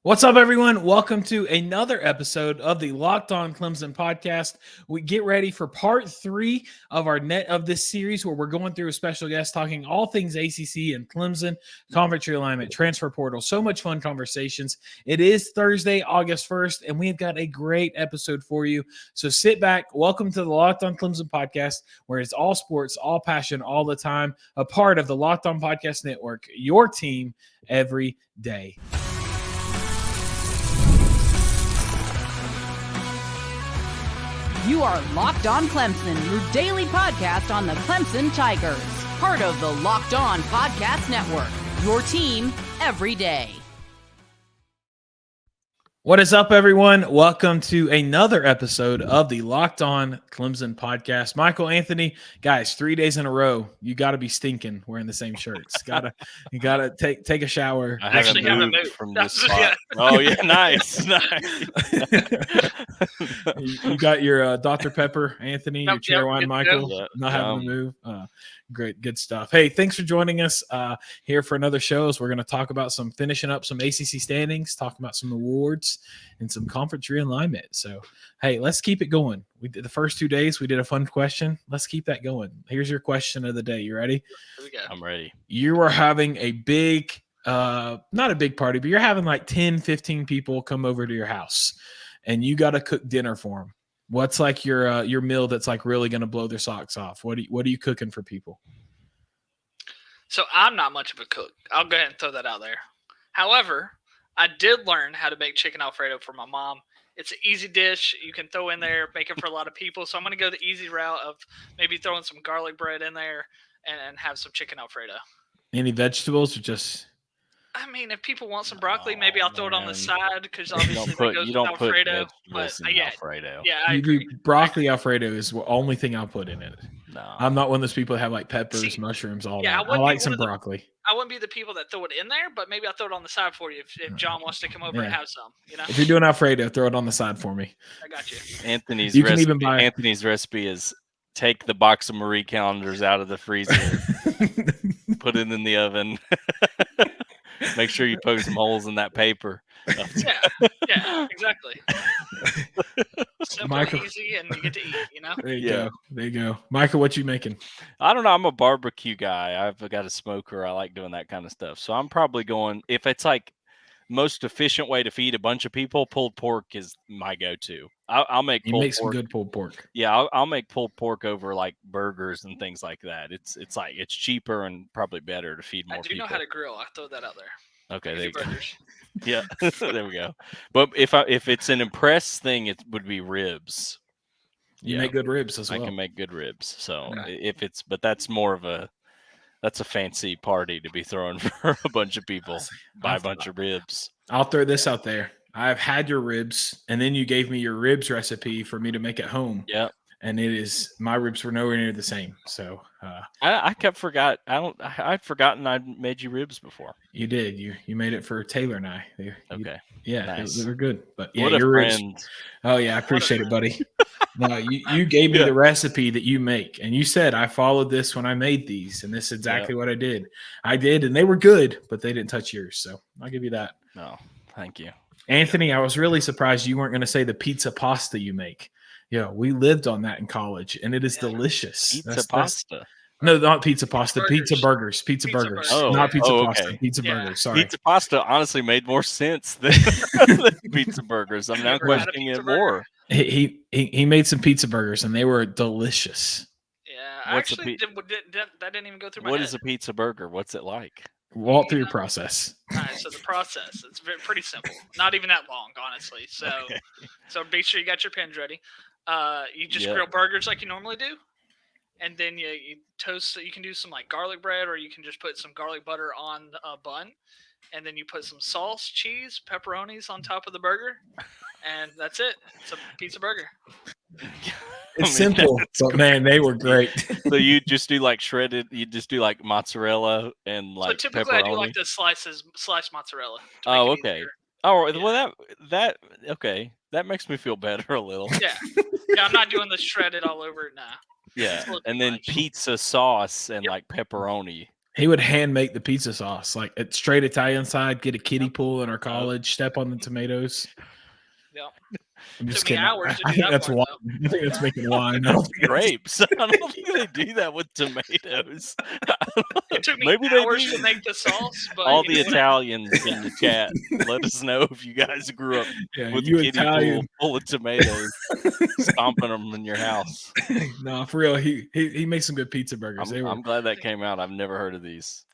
What's up, everyone? Welcome to another episode of the Locked On Clemson podcast. We get ready for part 3 of our net of this series, where we're going through a special guest talking all things ACC and Clemson, conference realignment, transfer portal. So much fun conversations. It is Thursday, August 1st, and we've got a great episode for you. So sit back. Welcome to the Locked On Clemson podcast, where it's all sports, all passion, all the time. A part of the Locked On Podcast Network, your team every day. You are Locked On Clemson, your daily podcast on the Clemson Tigers. Part of the Locked On Podcast Network, your team every day. What is up, everyone? Welcome to another episode of the Locked On Clemson podcast. Michael, Anthony, guys, 3 days in a row, you got to be stinking wearing the same shirts. You gotta take a shower. I haven't moved from this spot. Oh yeah, nice. You got your Dr. Pepper, Anthony, your chair wine, Michael, not having to move. Great, good stuff. Hey, thanks for joining us here for another show. As we're going to talk about finishing up some ACC standings, talk about some awards and some conference realignment. So, hey, let's keep it going. We did the first 2 days. We did a fun question. Let's keep that going. Here's your question of the day. You ready? Here we go. I'm ready. You are having a big, not a big party, but you're having like 10, 15 people come over to your house, and you got to cook dinner for them. What's like your meal that's like really going to blow their socks off? What are you cooking for people? So I'm not much of a cook. I'll go ahead and throw that out there. However, I did learn how to make chicken Alfredo for my mom. It's an easy dish. You can throw in there, make it for a lot of people. So I'm going to go the easy route of maybe throwing some garlic bread in there and have some chicken Alfredo. Any vegetables or just... I mean, if people want some broccoli, maybe I'll throw it on the side because obviously you don't put Alfredo. Alfredo. Yeah, I agree. Broccoli Alfredo is the only thing I'll put in it. No, I'm not one of those people that have like peppers, mushrooms, all that. I like some broccoli. I wouldn't be the people that throw it in there, but maybe I'll throw it on the side for you if John wants to come over and have some. You know, if you're doing Alfredo, throw it on the side for me. I got you. Anthony's recipe is take the box of Marie calendars out of the freezer, put it in the oven. Make sure you poke some holes in that paper. Yeah, exactly. Simple, Michael, easy, and you get to eat, you know? There you go. Michael, what you making? I don't know. I'm a barbecue guy. I've got a smoker. I like doing that kind of stuff. So I'm probably going, if it's like most efficient way to feed a bunch of people, pulled pork is my go-to. I'll make pulled pork. Some good pulled pork. Yeah, I'll make pulled pork over like burgers and things like that. It's cheaper and probably better to feed more people. I do know how to grill. I throw that out there. Okay, there you go. Yeah, there we go. But if it's an impress thing, it would be ribs. You make good ribs as well. I can make good ribs. So but that's more of that's a fancy party to be throwing for a bunch of people. Buy a bunch of ribs. I'll throw this out there. I've had your ribs, and then you gave me your ribs recipe for me to make at home. Yeah. And my ribs were nowhere near the same. So I'd forgotten I'd made you ribs before. You did. You made it for Taylor and I. Okay. Yeah, nice. They were good. But yeah, what a your friend. ribs. Oh yeah, I appreciate it, buddy. No, you gave me the recipe that you make, and you said I followed this when I made these, and this is exactly what I did. I did, and they were good, but they didn't touch yours. So I'll give you that. No, thank you, Anthony. I was really surprised you weren't going to say the pizza pasta you make. Yeah, we lived on that in college, and it is delicious. Pizza pasta. No, not pizza pasta. Burgers. Pizza burgers. Pizza burgers. Oh, not pizza pasta. Okay. Pizza burgers. Sorry. Pizza pasta honestly made more sense than pizza burgers. I'm now questioning it more. He made some pizza burgers, and they were delicious. Yeah, that didn't even go through my head. What is a pizza burger? What's it like? Walk through your process. All right, so the process, it's pretty simple. Not even that long, honestly. So so make sure you got your pens ready. You just grill burgers like you normally do. And then you toast. You can do some like garlic bread, or you can just put some garlic butter on a bun. And then you put some sauce, cheese, pepperonis on top of the burger. And that's it. It's a pizza burger. It's simple, but man, they were great. So you just do like shredded, you just do like mozzarella and like so typically pepperoni? I do like the sliced mozzarella. Oh, okay. Oh, well okay. That makes me feel better a little. Yeah, I'm not doing the shredded all over it now. Yeah, and then pizza sauce and like pepperoni. He would hand make the pizza sauce, like at straight Italian side, get a kiddie pool in our college, step on the tomatoes. Yep. I'm just Took me kidding. hours to I do think that that's part, wine. though. I think that's making wine. I don't think Grapes. I don't think they do that with tomatoes. It took me Maybe they hours do. to make the sauce, but All you the know what? Italians in the chat, let us know if you guys grew up Yeah, with a you kiddie Italian. pool full of tomatoes, stomping them in your house. No, for real. He makes some good pizza burgers. I'm glad that came out. I've never heard of these.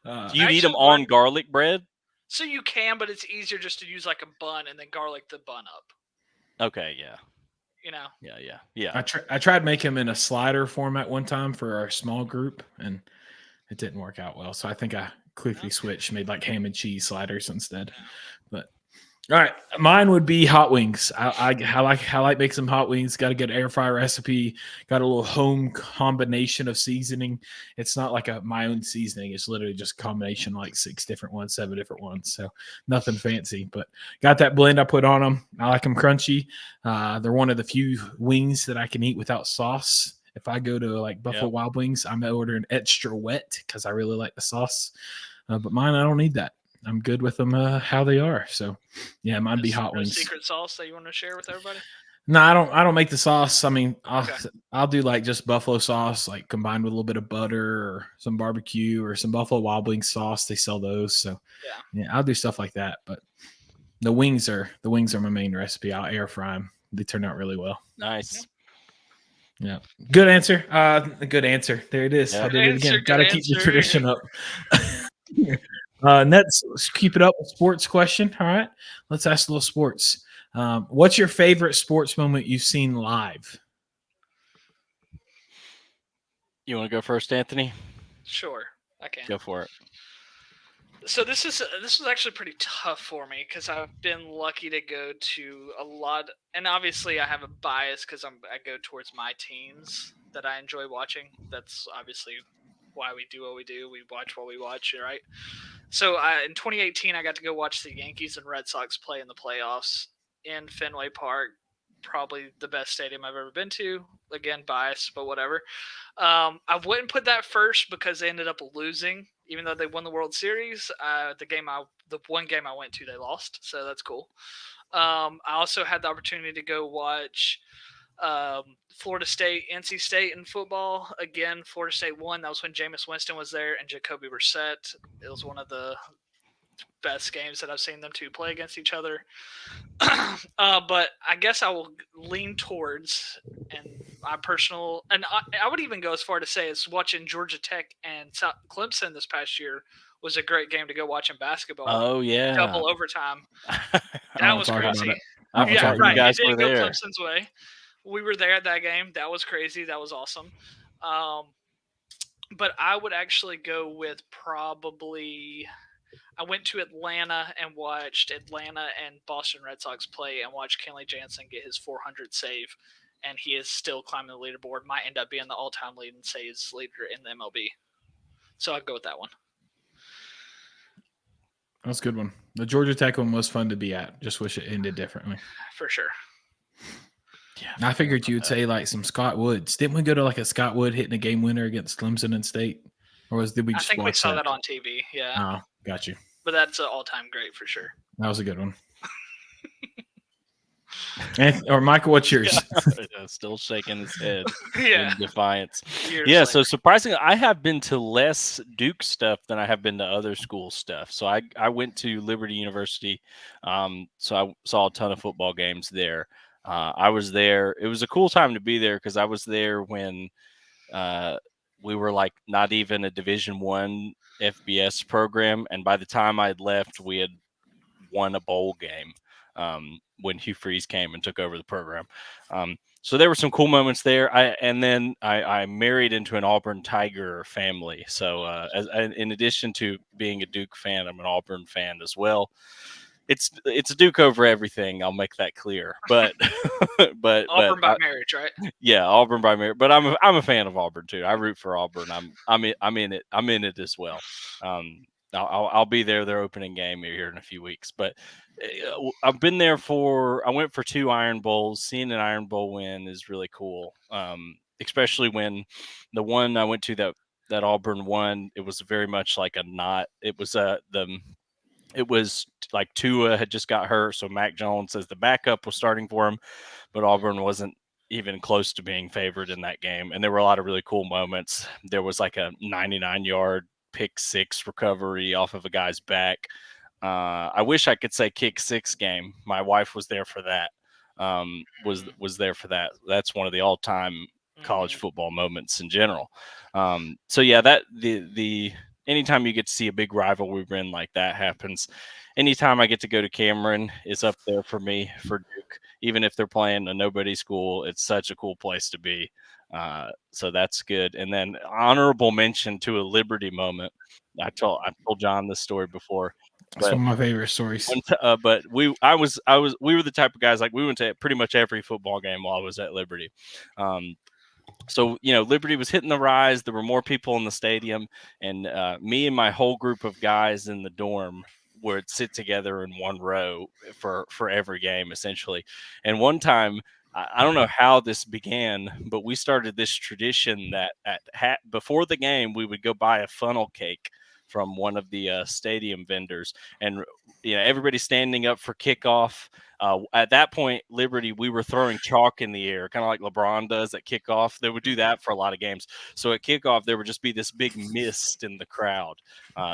Uh, Do you eat Actually, them on one- garlic bread? So you can, but it's easier just to use like a bun and then garlic the bun up. Okay, yeah. You know. Yeah. I tried making him in a slider format one time for our small group, and it didn't work out well. So I think I quickly switched, made like ham and cheese sliders instead. But all right, mine would be hot wings. I like make some hot wings. Got a good air fryer recipe. Got a little home combination of seasoning. It's not like my own seasoning. It's literally just a combination, like 6 different ones, 7 different ones. So nothing fancy, but got that blend I put on them. I like them crunchy. They're one of the few wings that I can eat without sauce. If I go to like Buffalo Wild Wings, I'm ordering extra wet because I really like the sauce. But mine, I don't need that. I'm good with them how they are. So, yeah, mine be hot wings. Secret sauce that you want to share with everybody? No, I don't make the sauce. I mean, I'll do like just buffalo sauce, like combined with a little bit of butter or some barbecue or some Buffalo Wild Wings sauce. They sell those, so yeah, I'll do stuff like that. But the wings are my main recipe. I'll air fry them. They turn out really well. Nice. Yeah, good answer. Good answer. There it is. Yeah. I did it again. Got to keep the answer. tradition up. Let's keep it up with sports question. All right, let's ask a little sports. What's your favorite sports moment you've seen live? You want to go first, Anthony? Sure, I can. Go for it. So this was actually pretty tough for me because I've been lucky to go to a lot, and obviously I have a bias because I go towards my teams that I enjoy watching. That's obviously why we do what we do. We watch what we watch, right? So in 2018, I got to go watch the Yankees and Red Sox play in the playoffs in Fenway Park. Probably the best stadium I've ever been to. Again, biased, but whatever. I wouldn't put that first because they ended up losing, even though they won the World Series. The one game I went to, they lost, so that's cool. I also had the opportunity to go watch Florida State, NC State in football. Again, Florida State won. That was when Jameis Winston was there and Jacoby Brissett. It was one of the best games that I've seen them two play against each other. But I guess I will lean towards, and my personal, and I would even go as far to say is watching Georgia Tech and Clemson this past year was a great game to go watch in basketball. Oh yeah, double overtime. That was crazy. Yeah, right. You guys it were didn't there. go Clemson's way. We were there at that game. That was crazy. That was awesome. But I would actually go with probably. I went to Atlanta and watched Atlanta and Boston Red Sox play and watched Kenley Jansen get his 400 save, and he is still climbing the leaderboard. Might end up being the all-time leading saves leader in the MLB. So I'd go with that one. That's a good one. The Georgia Tech one was fun to be at. Just wish it ended differently. For sure. Yeah, I figured you would say like some Scott Woods. Didn't we go to like a Scott Wood hitting a game winner against Clemson and State? Or did we just I think we watch saw that on TV. Yeah. Oh, got you. But that's an all-time great for sure. That was a good one. Or Michael, what's yours? Still shaking his head Yeah. in defiance. Years Yeah, later. so surprisingly, I have been to less Duke stuff than I have been to other school stuff. So I went to Liberty University, so I saw a ton of football games there. I was there. It was a cool time to be there because I was there when we were like not even a Division I FBS program, and by the time I had left, we had won a bowl game when Hugh Freeze came and took over the program. So there were some cool moments there. I married into an Auburn Tiger family. So in addition to being a Duke fan, I'm an Auburn fan as well. It's a Duke over everything. I'll make that clear. But Auburn by marriage, right? Yeah, Auburn by marriage. But I'm a fan of Auburn too. I root for Auburn. I'm in it. I'm in it as well. I'll be there. Their opening game here in a few weeks. But I've been there I went for 2 Iron Bowls. Seeing an Iron Bowl win is really cool. Especially when the one I went to that that Auburn won, it was very much like a not. It was it was like Tua had just got hurt, so Mac Jones as the backup was starting for him, but Auburn wasn't even close to being favored in that game. And there were a lot of really cool moments. There was like a 99-yard pick six recovery off of a guy's back. I wish I could say kick six game. My wife was there for that. Was there for that. That's one of the all-time college football moments in general. So yeah, that the anytime you get to see a big rivalry win like that happens, anytime I get to go to Cameron is up there for me for Duke. Even if they're playing a nobody school, it's such a cool place to be. So that's good. And then honorable mention to a Liberty moment. I told John this story before. That's one of my favorite stories. But we were the type of guys, like, we went to pretty much every football game while I was at Liberty. So, Liberty was hitting the rise. There were more people in the stadium, and me and my whole group of guys in the dorm would sit together in one row for every game, essentially. And one time, I don't know how this began, but we started this tradition that before the game, we would go buy a funnel cake from one of the stadium vendors, and everybody's standing up for kickoff. At that point, Liberty, we were throwing chalk in the air, kind of like LeBron does at kickoff. They would do that for a lot of games. So at kickoff, there would just be this big mist in the crowd.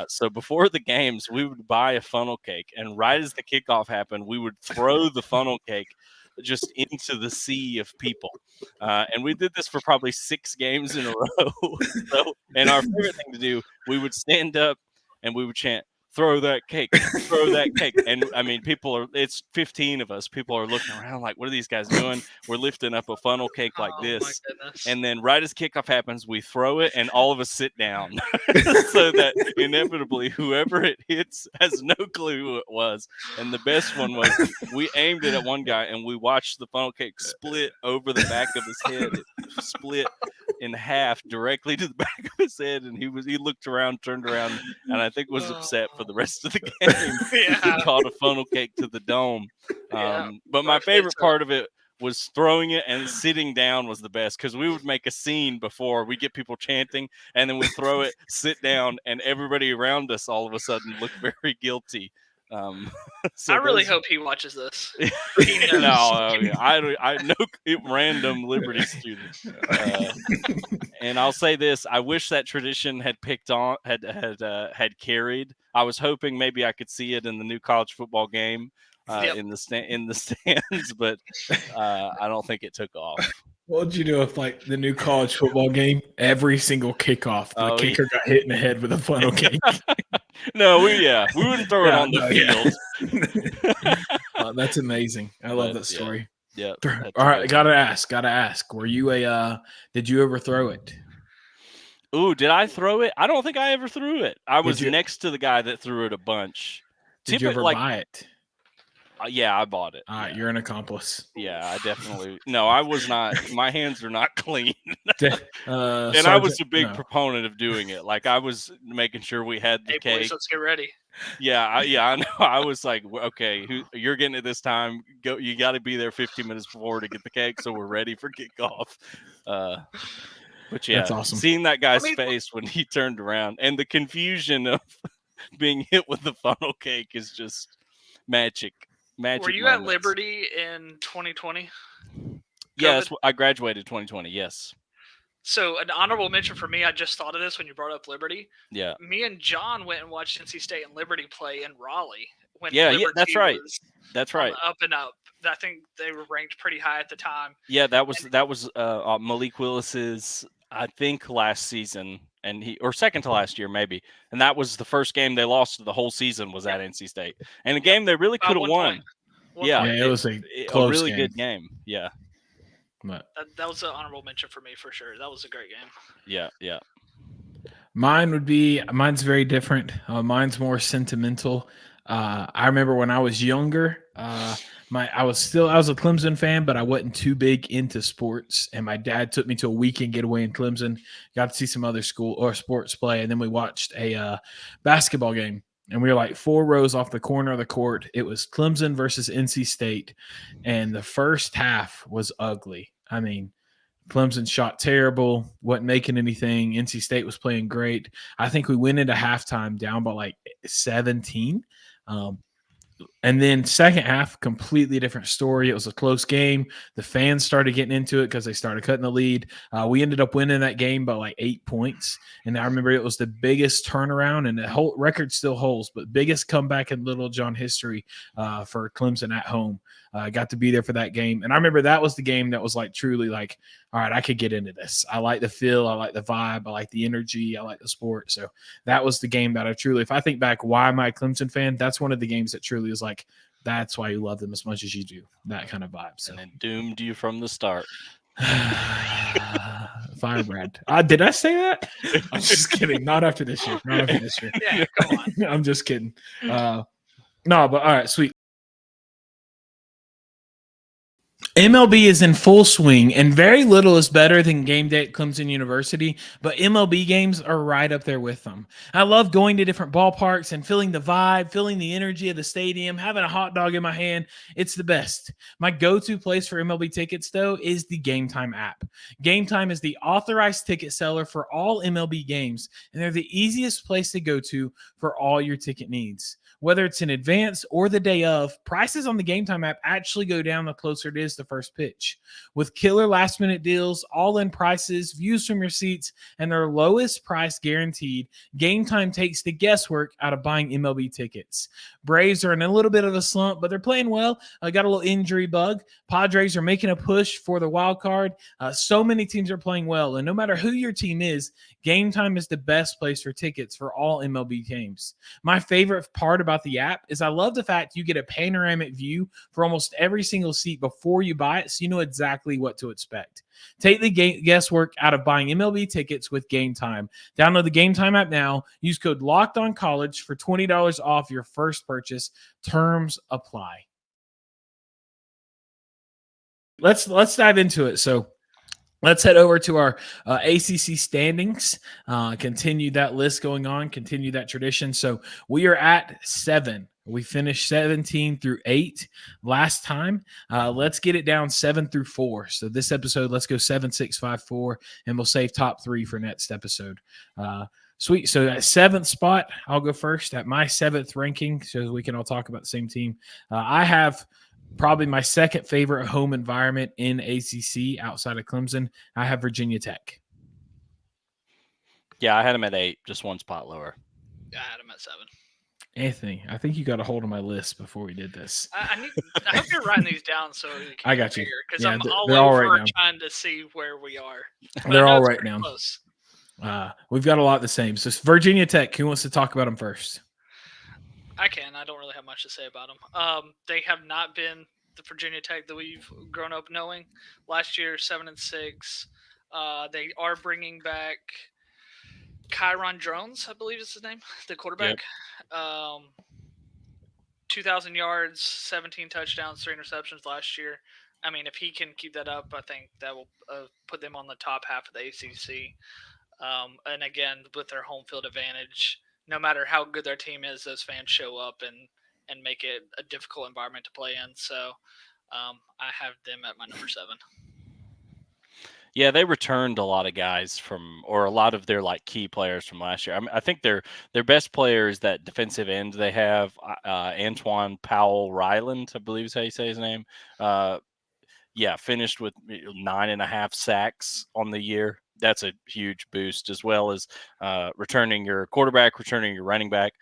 So before the games, we would buy a funnel cake, and right as the kickoff happened, we would throw the funnel cake just into the sea of people. And we did this for probably 6 games in a row. And our favorite thing to do, we would stand up and we would chant, "Throw that cake, throw that cake." And I mean, it's 15 of us. People are looking around like, what are these guys doing? We're lifting up a funnel cake like this. And then right as kickoff happens, we throw it and all of us sit down so that inevitably whoever it hits has no clue who it was. And the best one was we aimed it at one guy and we watched the funnel cake split over the back of his head. It split in half directly to the back of his head, and he looked around, turned around, and I think was upset for the rest of the game. He caught a funnel cake to the dome. But my favorite part of it was throwing it, and sitting down was the best, because we would make a scene before. We get people chanting, and then we throw it, sit down, and everybody around us all of a sudden looked very guilty. So I really hope he watches this. I know random Liberty student. And I'll say this: I wish that tradition had carried. I was hoping maybe I could see it in the new college football game in the stands, but I don't think it took off. What would you do if, like, the new college football game, every single kickoff, the kicker got hit in the head with a funnel cake? No, we wouldn't throw it on the field. That's amazing. I love that story. Yeah. All right, gotta ask. Were you did you ever throw it? Ooh, did I throw it? I don't think I ever threw it. I was next to the guy that threw it a bunch. Did you ever buy it? Yeah, I bought it. All right, you're an accomplice. Yeah, I definitely. No, I was not. My hands are not clean. And I was a big proponent of doing it. Like, I was making sure we had the cake. Boys, let's get ready. Yeah, I know. I was like, okay, you're getting it this time. Go. You got to be there 15 minutes before to get the cake, so we're ready for kickoff. But yeah, that's awesome. Seeing that guy's face when he turned around, and the confusion of being hit with the funnel cake is just magic. Were you at Liberty in 2020? Yes, I graduated 2020. Yes. So an honorable mention for me, I just thought of this when you brought up Liberty. Yeah. Me and John went and watched NC State and Liberty play in Raleigh. That's right. That's right. Up and up. I think they were ranked pretty high at the time. Yeah, that was Malik Willis's, I think, last season, or second to last year maybe, and that was the first game they lost the whole season was at NC State, and a game they really could have won. It was a close really game. Good game. Yeah, that was an honorable mention for me for sure. That was a great game. Yeah. Mine's very different. Mine's more sentimental. I remember when I was younger, I was a Clemson fan, but I wasn't too big into sports. And my dad took me to a weekend getaway in Clemson, got to see some other school or sports play. And then we watched a basketball game, and we were like 4 rows off the corner of the court. It was Clemson versus NC State. And the first half was ugly. I mean, Clemson shot terrible, wasn't making anything. NC State was playing great. I think we went into halftime down by like 17. And then second half, completely different story. It was a close game. The fans started getting into it because they started cutting the lead. We ended up winning that game by like 8 points. And I remember it was the biggest turnaround, and the whole record still holds, but biggest comeback in Little John history for Clemson at home. Got to be there for that game. And I remember that was the game that was like truly like, all right, I could get into this. I like the feel. I like the vibe. I like the energy. I like the sport. So that was the game that I truly, if I think back, why am I a Clemson fan? That's one of the games that truly is like, that's why you love them as much as you do. That kind of vibe. So. And it doomed you from the start. Firebrand. Did I say that? I'm just kidding. Not after this year. Not after this year. Yeah, come on. I'm just kidding. No, but all right, sweet. MLB is in full swing, and very little is better than game day at Clemson University, but MLB games are right up there with them. I love going to different ballparks and feeling the vibe, feeling the energy of the stadium, having a hot dog in my hand. It's the best. My go-to place for MLB tickets, though, is the Gametime app. Gametime is the authorized ticket seller for all MLB games, and they're the easiest place to go to for all your ticket needs. Whether it's in advance or the day of, prices on the Gametime app actually go down the closer it is to first pitch. With killer last-minute deals, all-in prices, views from your seats, and their lowest price guaranteed, Gametime takes the guesswork out of buying MLB tickets. Braves are in a little bit of a slump, but they're playing well. Got a little injury bug. Padres are making a push for the wild card. So many teams are playing well, and no matter who your team is, Gametime is the best place for tickets for all MLB games. My favorite part about the app is I love the fact you get a panoramic view for almost every single seat before you buy it, so you know exactly what to expect. Take the guesswork out of buying MLB tickets with Gametime. Download the Gametime app now. Use code LOCKEDONCollege for $20 off your first purchase. Terms apply. Let's dive into it. So let's head over to our ACC standings, continue that list going on, continue that tradition. So we are at 7. We finished 17 through 8 last time. Let's get it down 7 through 4. So this episode, let's go 7, 6, 5, 4, and we'll save top 3 for next episode. Sweet. So at 7th spot, I'll go first at my 7th ranking so we can all talk about the same team. I have probably my second favorite home environment in ACC outside of Clemson. I have Virginia Tech. Yeah, I had him at 8, just one spot lower. Yeah, I had him at 7. Anthony, I think you got a hold of my list before we did this. I hope you're writing these down so you can I got you. Because Yeah, I'm all they're all over right now. trying to see where we are. But They're I know all it's right pretty now. Close. We've got a lot the same. So Virginia Tech, who wants to talk about them first? I can. I don't really have much to say about them. They have not been the Virginia Tech that we've grown up knowing. Last year, 7-6. They are bringing back Kyron Drones, I believe is his name, the quarterback. Yep. 2,000 yards, 17 touchdowns, 3 interceptions last year. I mean, if he can keep that up, I think that will put them on the top half of the ACC. And again, with their home field advantage, no matter how good their team is, those fans show up and make it a difficult environment to play in. So I have them at my number 7. Yeah, they returned a lot of guys or a lot of their like key players from last year. I mean, I think their best player is that defensive end they have, Antoine Powell Ryland, I believe is how you say his name. Finished with 9.5 sacks on the year. That's a huge boost, as well as returning your quarterback, returning your running back.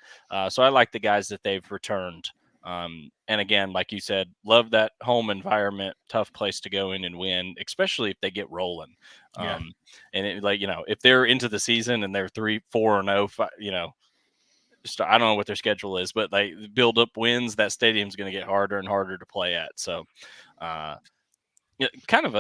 So I like the guys that they've returned. And again, like you said, love that home environment, tough place to go in and win, especially if they get rolling. Yeah. And if they're into the season and they're 3-4-0, just, I don't know what their schedule is, but they build up wins, that stadium's going to get harder and harder to play at. So, kind of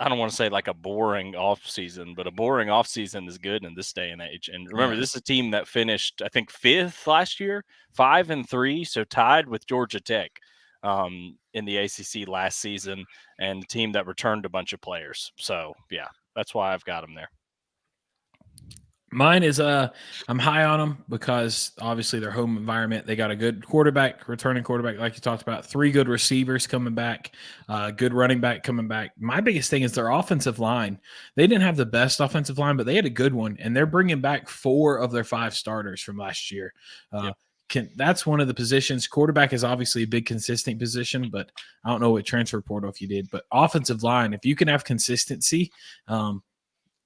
I don't want to say like a boring off season, but a boring off season is good in this day and age. And remember, This is a team that finished, I think, 5th last year, 5-3, so tied with Georgia Tech in the ACC last season, and a team that returned a bunch of players. So yeah, that's why I've got them there. Mine is I'm high on them because obviously their home environment. They got a good quarterback, returning quarterback, like you talked about. 3 good receivers coming back, good running back coming back. My biggest thing is their offensive line. They didn't have the best offensive line, but they had a good one, and they're bringing back 4 of their 5 starters from last year. Yep. That's one of the positions. Quarterback is obviously a big consistent position, but I don't know what transfer portal if you did. But offensive line, if you can have consistency,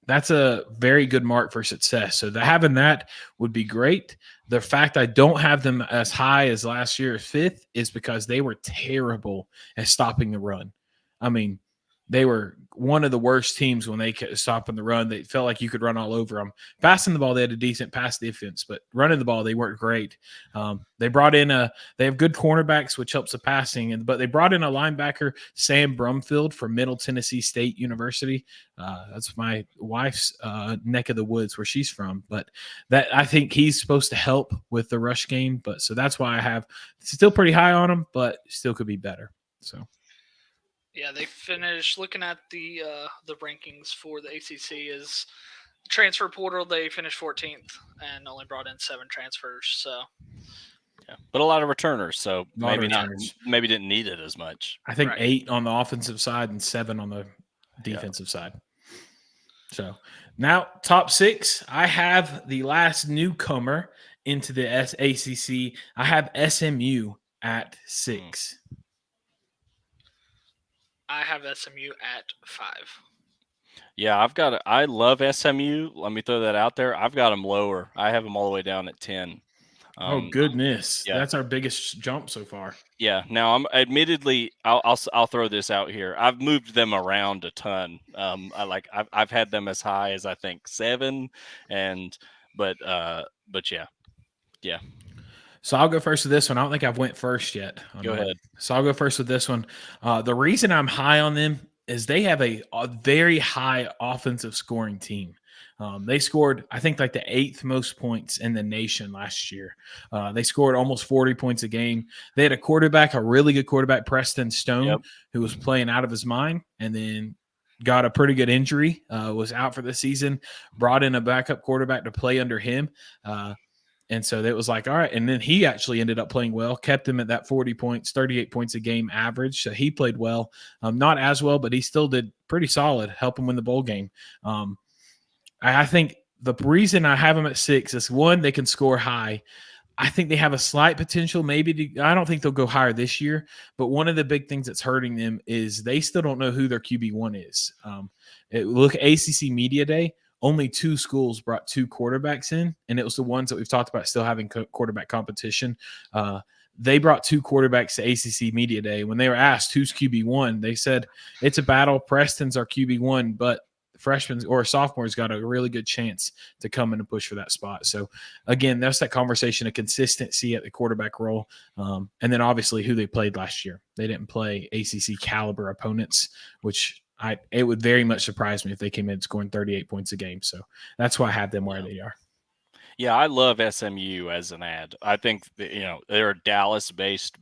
that's a very good mark for success. So having that would be great. The fact I don't have them as high as last year, 5th, is because they were terrible at stopping the run. I mean, they were one of the worst teams when they kept stopping the run. They felt like you could run all over them. Passing the ball, they had a decent pass defense, but running the ball, they weren't great. They brought in they have good cornerbacks, which helps the passing, but they brought in a linebacker, Sam Brumfield from Middle Tennessee State University. That's my wife's neck of the woods where she's from, but that I think he's supposed to help with the rush game. But so that's why I have still pretty high on him, but still could be better. So. Yeah, they finished looking at the rankings for the ACC is transfer portal. They finished 14th and only brought in 7 transfers. So, yeah, but a lot of returners. So maybe didn't need it as much. I think 8 on the offensive side and 7 on the defensive side. So now top 6, I have the last newcomer into the ACC. I have SMU at 6. I have SMU at 5. Yeah, I love SMU. Let me throw that out there. I've got them lower. I have them all the way down at 10. Oh goodness, yeah. That's our biggest jump so far. Yeah. Now I'm admittedly, I'll throw this out here. I've moved them around a ton. I've had them as high as I think 7, but yeah. So I'll go first with this one. I don't think I've went first yet. Go ahead. So I'll go first with this one. The reason I'm high on them is they have a very high offensive scoring team. They scored, I think, like the 8th most points in the nation last year. They scored almost 40 points a game. They had a really good quarterback, Preston Stone, who was playing out of his mind, and then got a pretty good injury, was out for the season, brought in a backup quarterback to play under him. And so it was like, all right. And then he actually ended up playing well, kept him at that 40 points, 38 points a game average. So he played well, not as well, but he still did pretty solid, help him win the bowl game. I think the reason I have them at 6 is, one, they can score high. I think they have a slight potential. I don't think they'll go higher this year, but one of the big things that's hurting them is they still don't know who their QB1 is. Look, ACC Media Day, only 2 schools brought 2 quarterbacks in, and it was the ones that we've talked about still having quarterback competition. They brought 2 quarterbacks to ACC Media Day. When they were asked who's QB1, they said it's a battle. Preston's our QB1, but freshmen or sophomores got a really good chance to come in and push for that spot. So again, that's that conversation of consistency at the quarterback role. And then obviously who they played last year. They didn't play ACC caliber opponents, which it would very much surprise me if they came in scoring 38 points a game. So that's why I have them where they are. Yeah, I love SMU as an ad. I think that, they're a Dallas-based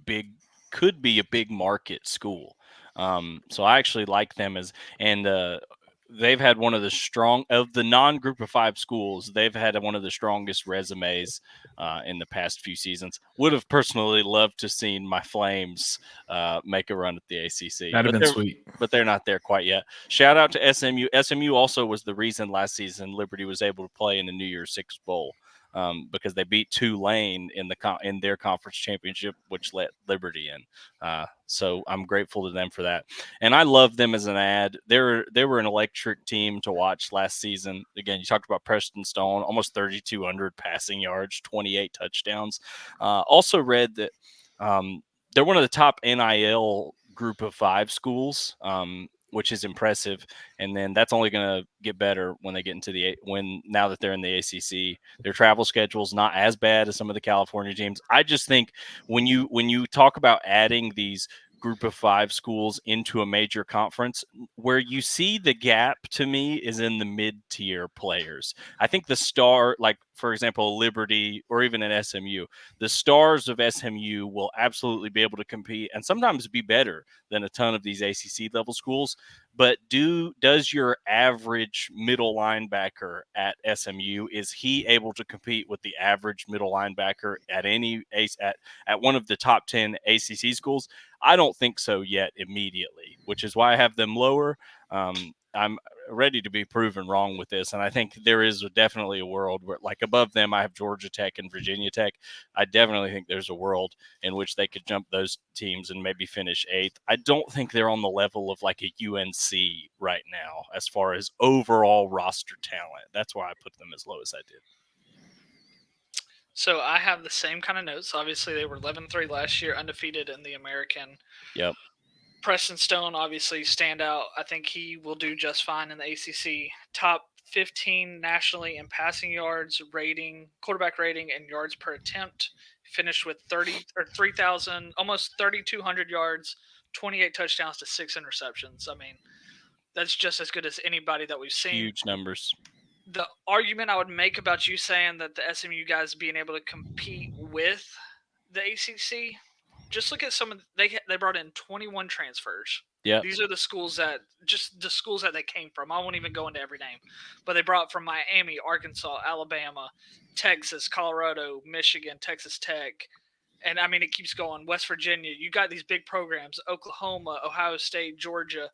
could be a big market school. So I actually like them they've had one of the non-group of 5 schools. They've had one of the strongest resumes in the past few seasons. Would have personally loved to seen my Flames make a run at the ACC. That'd have been sweet, but they're not there quite yet. Shout out to SMU. SMU also was the reason last season Liberty was able to play in the New Year's Six Bowl. Because they beat Tulane in their conference championship, which let Liberty in. So I'm grateful to them for that. And I love them as an ad. They were an electric team to watch last season. Again, you talked about Preston Stone, almost 3,200 passing yards, 28 touchdowns. Also read that they're one of the top NIL group of 5 schools, which is impressive. And then that's only going to get better when they get into now that they're in the ACC. Their travel schedule is not as bad as some of the California teams. I just think when you talk about adding these group of 5 schools into a major conference. Where you see the gap to me is in the mid-tier players. I think the star, like for example, Liberty or even an SMU, the stars of SMU will absolutely be able to compete and sometimes be better than a ton of these ACC level schools. But does your average middle linebacker at SMU, is he able to compete with the average middle linebacker at at one of the top 10 ACC schools? I don't think so yet immediately, which is why I have them lower. I'm ready to be proven wrong with this, and I think there is definitely a world where, like above them, I have Georgia Tech and Virginia Tech. I definitely think there's a world in which they could jump those teams and maybe finish 8th. I don't think they're on the level of like a UNC right now as far as overall roster talent. That's why I put them as low as I did. So I have the same kind of notes. Obviously, they were 11-3 last year, undefeated in the American. Yep. Preston Stone, obviously, standout. I think he will do just fine in the ACC. Top 15 nationally in passing yards, rating, quarterback rating, and yards per attempt. Finished with 3,000, almost 3,200 yards, 28 touchdowns to 6 interceptions. I mean, that's just as good as anybody that we've seen. Huge numbers. The argument I would make about you saying that the SMU guys being able to compete with the ACC, just look at some of they brought in 21 transfers. Yeah, these are the schools that they came from. I won't even go into every name, but they brought from Miami, Arkansas, Alabama, Texas, Colorado, Michigan, Texas Tech, and I mean it keeps going. West Virginia, you got these big programs. Oklahoma, Ohio State, Georgia.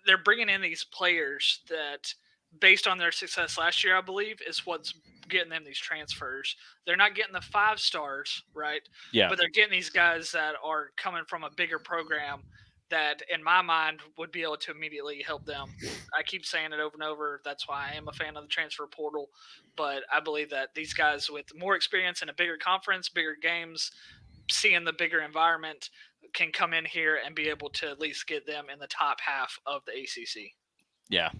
They're bringing in these players that, based on their success last year, I believe, is what's getting them these transfers. They're not getting the 5 stars, right? Yeah. But they're getting these guys that are coming from a bigger program that, in my mind, would be able to immediately help them. I keep saying it over and over. That's why I am a fan of the transfer portal. But I believe that these guys with more experience in a bigger conference, bigger games, seeing the bigger environment, can come in here and be able to at least get them in the top half of the ACC. Yeah.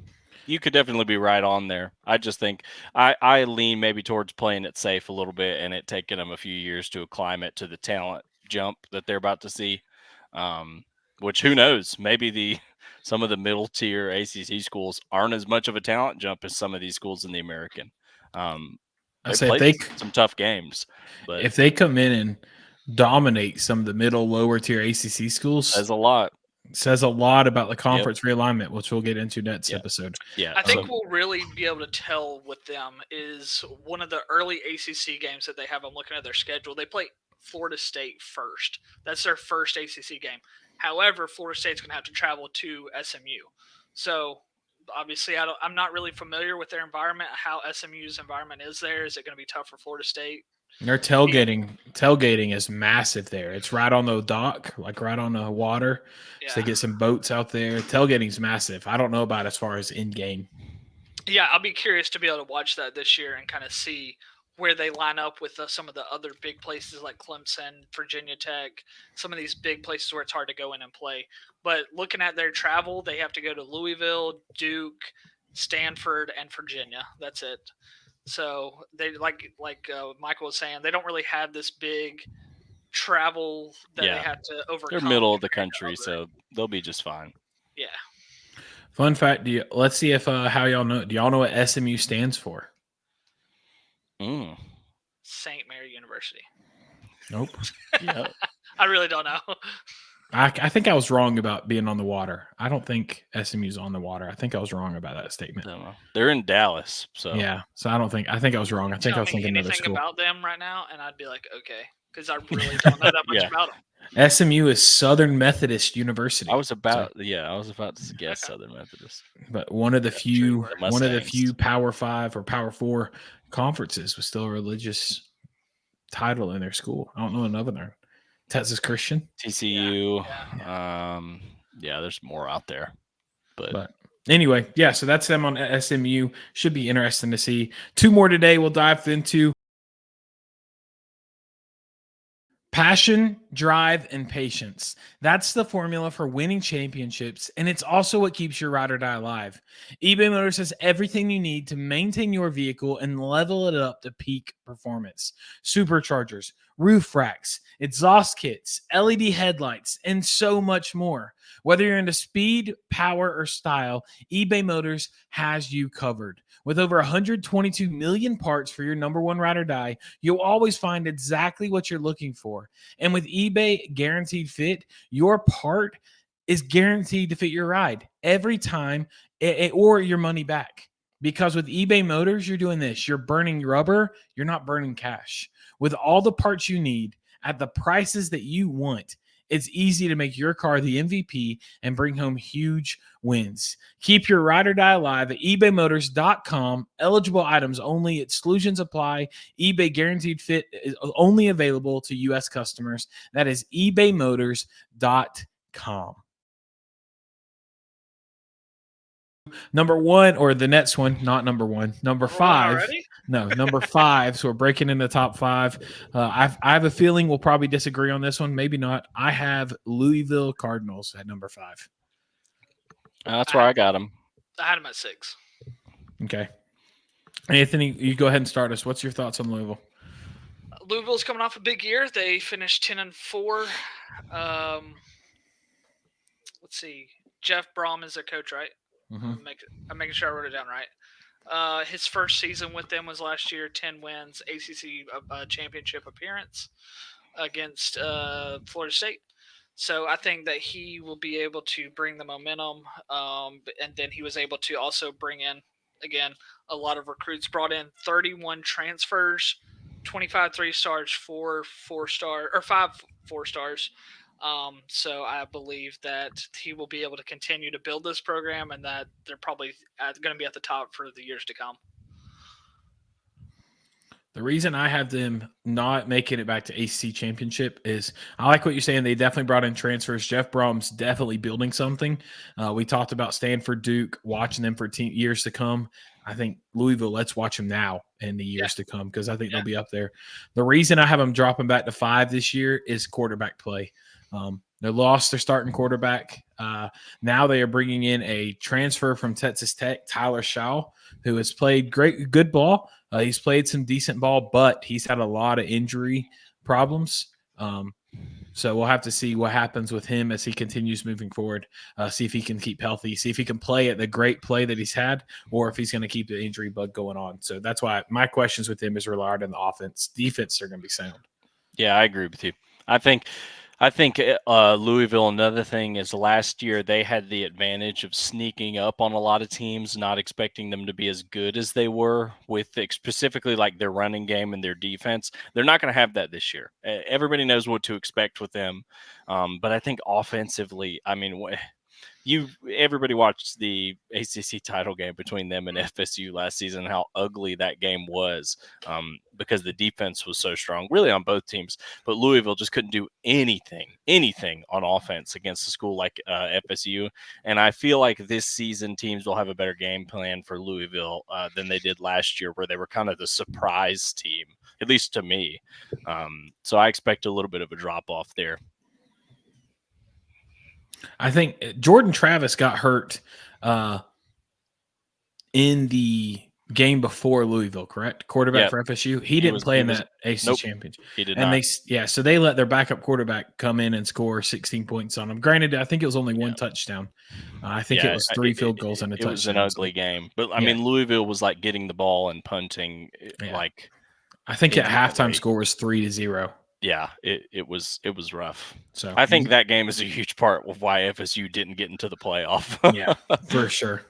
You could definitely be right on there. I just think I lean maybe towards playing it safe a little bit and it taking them a few years to acclimate to the talent jump that they're about to see. Which who knows? Maybe some of the middle tier ACC schools aren't as much of a talent jump as some of these schools in the American. They played some tough games, but if they come in and dominate some of the middle, lower tier ACC schools, says a lot. Says a lot about the conference realignment, which we'll get into next episode. Yeah, I think we'll really be able to tell with them is one of the early ACC games that they have. I'm looking at their schedule. They play Florida State first. That's their first ACC game. However, Florida State's going to have to travel to SMU. So obviously, I'm not really familiar with their environment, how SMU's environment is there. Is it going to be tough for Florida State? Their tailgating is massive there. It's right on the dock, like right on the water. Yeah. So they get some boats out there. Tailgating's massive. I don't know about as far as in-game. Yeah, I'll be curious to be able to watch that this year and kind of see where they line up with some of the other big places like Clemson, Virginia Tech, some of these big places where it's hard to go in and play. But looking at their travel, they have to go to Louisville, Duke, Stanford, and Virginia. That's it. So they like Michael was saying, they don't really have this big travel that they have to overcome. They're middle of the country, so they'll be just fine. Yeah. Fun fact: let's see if how y'all know. Do y'all know what SMU stands for? St. Mary University. Nope. Yeah. I really don't know. I think I was wrong about being on the water. I don't think SMU's on the water. I think I was wrong about that statement. They're in Dallas, so yeah. So I think I was wrong. I think I was thinking another school. About them right now, and I'd be like, okay, because I really don't know that much about them. SMU is Southern Methodist University. I was about to guess Southern Methodist, but one of the few Power 5 or Power 4 conferences with still a religious title in their school. I don't know another one. Texas Christian, TCU. There's more out there, but anyway, so that's them on SMU. Should be interesting to see. 2 more today we'll dive into. Passion drive, and patience. That's the formula for winning championships, and it's also what keeps your ride or die alive. eBay Motors has everything you need to maintain your vehicle and level it up to peak performance. Superchargers, roof racks, exhaust kits, LED headlights, and so much more. Whether you're into speed, power, or style, eBay Motors has you covered. With over 122 million parts for your number one ride or die, you'll always find exactly what you're looking for. And with eBay Guaranteed Fit, your part is guaranteed to fit your ride every time or your money back. Because with eBay Motors, you're doing this. You're burning rubber. You're not burning cash. With all the parts you need at the prices that you want, it's easy to make your car the MVP and bring home huge wins. Keep your ride or die alive at ebaymotors.com. Eligible items only. Exclusions apply. eBay Guaranteed Fit is only available to U.S. customers. That is ebaymotors.com. Number one, or the next one, not number one, number five. No, number five. So we're breaking in the top five. I have a feeling we'll probably disagree on this one. Maybe not. I have Louisville Cardinals at number 5. That's where I got them. I had them at 6. Okay. Anthony, you go ahead and start us. What's your thoughts on Louisville? Louisville's coming off a big year. They finished 10-4. Let's see. Jeff Brom is their coach, right? Mm-hmm. I'm making sure I wrote it down right. His first season with them was last year, 10 wins, ACC championship appearance against Florida State. So I think that he will be able to bring the momentum, and then he was able to also bring in, again, a lot of recruits, brought in 31 transfers, 25 3-stars, 5 4-stars. So I believe that he will be able to continue to build this program, and that they're probably going to be at the top for the years to come. The reason I have them not making it back to ACC championship is I like what you're saying. They definitely brought in transfers. Jeff Brom's definitely building something. We talked about Stanford, Duke, watching them for years to come. I think Louisville, let's watch them now in the years to come, because I think they'll be up there. The reason I have them dropping back to 5 this year is quarterback play. They lost their starting quarterback. Now they are bringing in a transfer from Texas Tech, Tyler Shaw, who has played good ball. He's played some decent ball, but he's had a lot of injury problems. So we'll have to see what happens with him as he continues moving forward. See if he can keep healthy. See if he can play at the great play that he's had, or if he's going to keep the injury bug going on. So that's why my questions with him is relied on the offense. Defense, they're going to be sound. Yeah, I agree with you. I think Louisville, another thing is last year they had the advantage of sneaking up on a lot of teams, not expecting them to be as good as they were with specifically like their running game and their defense. They're not going to have that this year. Everybody knows what to expect with them. But I think offensively, I mean, everybody watched the ACC title game between them and FSU last season, how ugly that game was, because the defense was so strong, really on both teams. But Louisville just couldn't do anything on offense against a school like FSU. And I feel like this season teams will have a better game plan for Louisville than they did last year, where they were kind of the surprise team, at least to me. So I expect a little bit of a drop off there. I think Jordan Travis got hurt in the game before Louisville, correct? Quarterback for FSU. He didn't play in that ACC championship. He did not. So they let their backup quarterback come in and score 16 points on him. Granted, I think it was only one touchdown. I think it was 3 field goals and a touchdown. It was an ugly game. But, I mean, Louisville was like getting the ball and punting. Like, I think at halftime score was 3-0. Yeah, it was rough. So I think that game is a huge part of why FSU didn't get into the playoff. Yeah, for sure.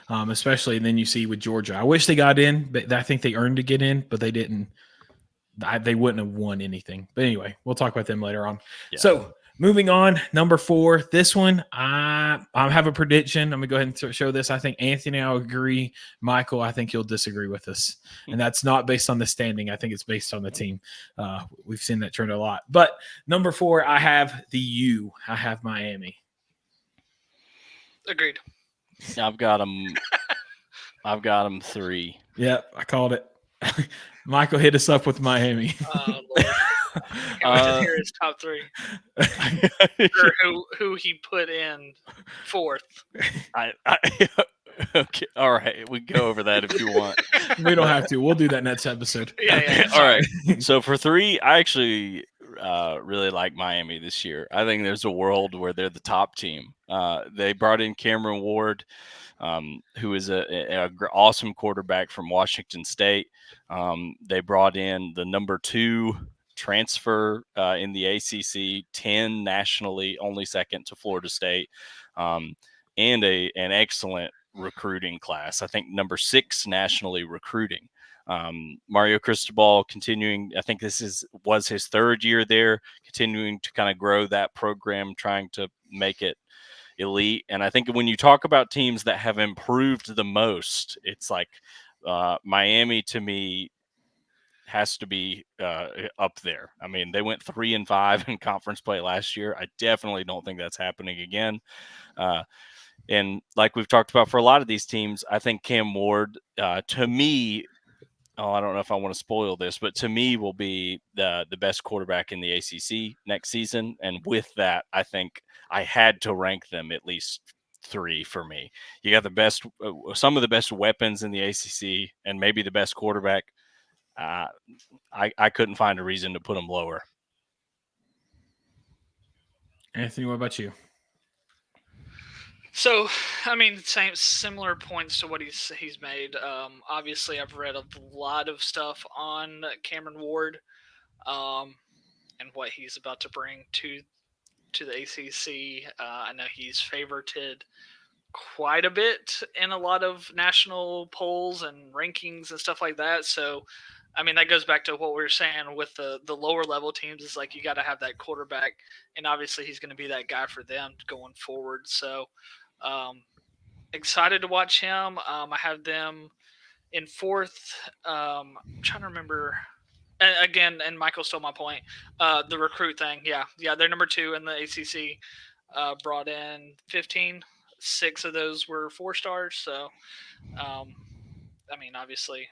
Especially, and then you see with Georgia. I wish they got in, but I think they earned to get in, but they didn't. They wouldn't have won anything. But anyway, we'll talk about them later on. Yeah. So moving on, number 4. This one, I have a prediction. I'm going to go ahead and show this. I think Anthony and I will agree. Michael, I think you'll disagree with us. And that's not based on the standing. I think it's based on the team. We've seen that trend a lot. But number 4, I have the U. I have Miami. Agreed. I've got them 3. Yep, I called it. Michael hit us up with Miami. Can't wait to hear his top 3. Or who he put in 4th. Okay, all right. We can go over that if you want. We don't have to. We'll do that next episode. Yeah. All right. So for 3, I actually really like Miami this year. I think there's a world where they're the top team. They brought in Cameron Ward, who is a awesome quarterback from Washington State. They brought in the number 2 transfer in the ACC, 10 nationally, only second to Florida State, and an excellent recruiting class. I think number 6 nationally recruiting. Mario Cristobal continuing. I think this was his 3rd year there, continuing to kind of grow that program, trying to make it elite. And I think when you talk about teams that have improved the most, it's like Miami to me has to be up there. I mean, they went 3-5 in conference play last year. I definitely don't think that's happening again. And like we've talked about for a lot of these teams, I think Cam Ward, to me, I don't know if I want to spoil this, but to me will be the best quarterback in the ACC next season. And with that, I think I had to rank them at least 3 for me. You got the best, some of the best weapons in the ACC, and maybe the best quarterback. I couldn't find a reason to put them lower. Anthony, what about you? So, I mean, similar points to what he's made. Obviously, I've read a lot of stuff on Cameron Ward, and what he's about to bring to the ACC. I know he's favorited quite a bit in a lot of national polls and rankings and stuff like that. So, I mean, that goes back to what we were saying with the lower level teams. Is like you got to have that quarterback, and obviously he's going to be that guy for them going forward. So, excited to watch him. I have them in 4th. I'm trying to remember. Again, and Michael stole my point. The recruit thing. Yeah, they're number 2 in the ACC. Brought in 15. 6 of those were 4-stars. So, I mean, obviously,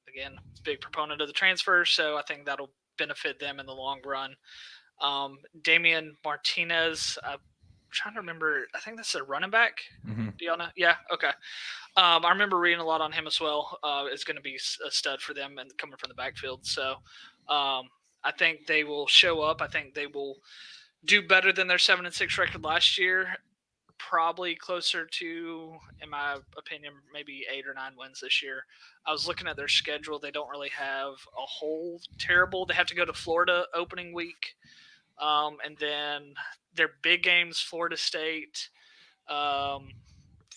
again, big proponent of the transfer, so I think that'll benefit them in the long run. Damian Martinez, I'm trying to remember. I think that's a running back. Mm-hmm. Do y'all know? Yeah, okay. I remember reading a lot on him as well. It's going to be a stud for them and coming from the backfield. So I think they will show up. I think they will do better than their 7-6 record last year. Probably closer to, in my opinion, maybe 8 or 9 wins this year. I was looking at their schedule. They don't really have a whole terrible. They have to go to Florida opening week. And then their big games, Florida State,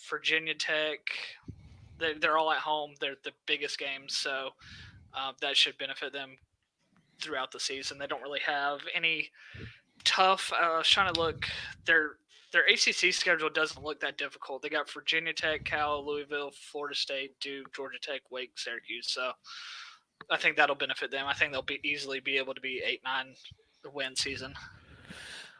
Virginia Tech, they're all at home. They're the biggest games. So that should benefit them throughout the season. They don't really have any tough. I was trying to look. Their ACC schedule doesn't look that difficult. They got Virginia Tech, Cal, Louisville, Florida State, Duke, Georgia Tech, Wake, Syracuse. So I think that'll benefit them. I think they'll easily be able to be 8-9 win season.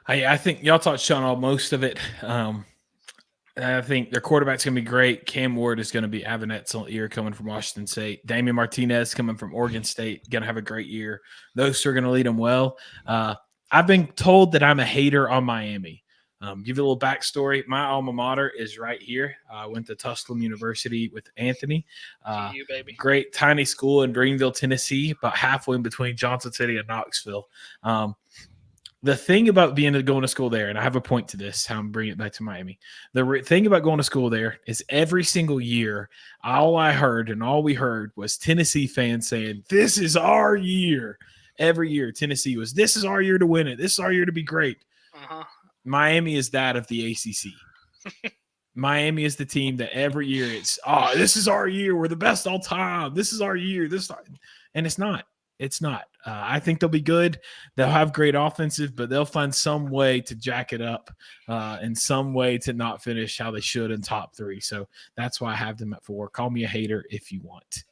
I think y'all touched on most of it. I think their quarterback's going to be great. Cam Ward is going to have an excellent year coming from Washington State. Damian Martinez coming from Oregon State, going to have a great year. Those two are going to lead them well. I've been told that I'm a hater on Miami. Give you a little backstory. My alma mater is right here. I went to Tusculum University with Anthony. You, baby. Great tiny school in Greenville, Tennessee, about halfway in between Johnson City and Knoxville. The thing about going to school there, and I have a point to this, how I'm bringing it back to Miami. The thing about going to school there is every single year, all I heard and all we heard was Tennessee fans saying, "This is our year." Every year, Tennessee was, "This is our year to win it. This is our year to be great." Uh-huh. Miami is that of the ACC. Miami is the team that every year it's, this is our year. We're the best all time. This is our year. And it's not. It's not. I think they'll be good. They'll have great offensive, but they'll find some way to jack it up and some way to not finish how they should in top 3. So that's why I have them at 4. Call me a hater if you want.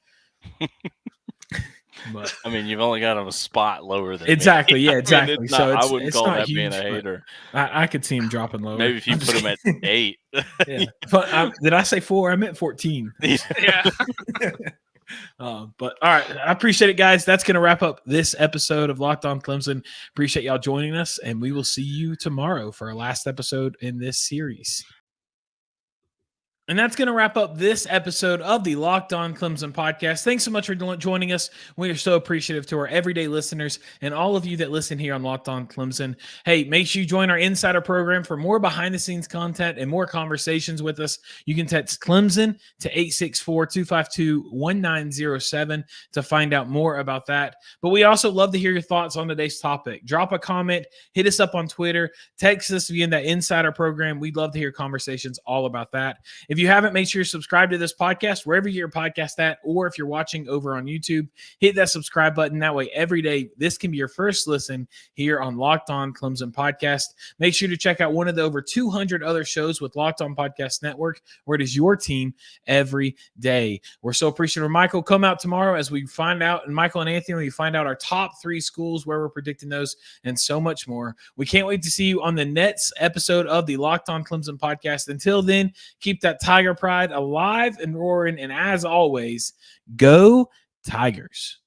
But I mean, you've only got them a spot lower than exactly. me. Yeah, exactly. I mean, So I wouldn't call that huge, being a hater. I could see him dropping lower. Maybe if you put him at 8. Yeah. But did I say 4? I meant 14. Yeah. But all right, I appreciate it, guys. That's going to wrap up this episode of Locked On Clemson. Appreciate y'all joining us, and we will see you tomorrow for our last episode in this series. And that's going to wrap up this episode of the Locked On Clemson podcast. Thanks so much for joining us. We are so appreciative to our everyday listeners and all of you that listen here on Locked On Clemson. Hey, make sure you join our insider program for more behind-the-scenes content and more conversations with us. You can text Clemson to 864-252-1907 to find out more about that. But we also love to hear your thoughts on today's topic. Drop a comment, hit us up on Twitter, text us via that insider program. We'd love to hear conversations all about that. If you haven't, make sure you subscribe to this podcast wherever you get your podcast at, or if you're watching over on YouTube, hit that subscribe button. That way, every day, this can be your first listen here on Locked On Clemson Podcast. Make sure to check out one of the over 200 other shows with Locked On Podcast Network, where it is your team every day. We're so appreciative of Michael. Come out tomorrow as we find out, and Michael and Anthony, we find out our top 3 schools, where we're predicting those, and so much more. We can't wait to see you on the next episode of the Locked On Clemson Podcast. Until then, keep that Tiger pride alive and roaring, and as always, go Tigers.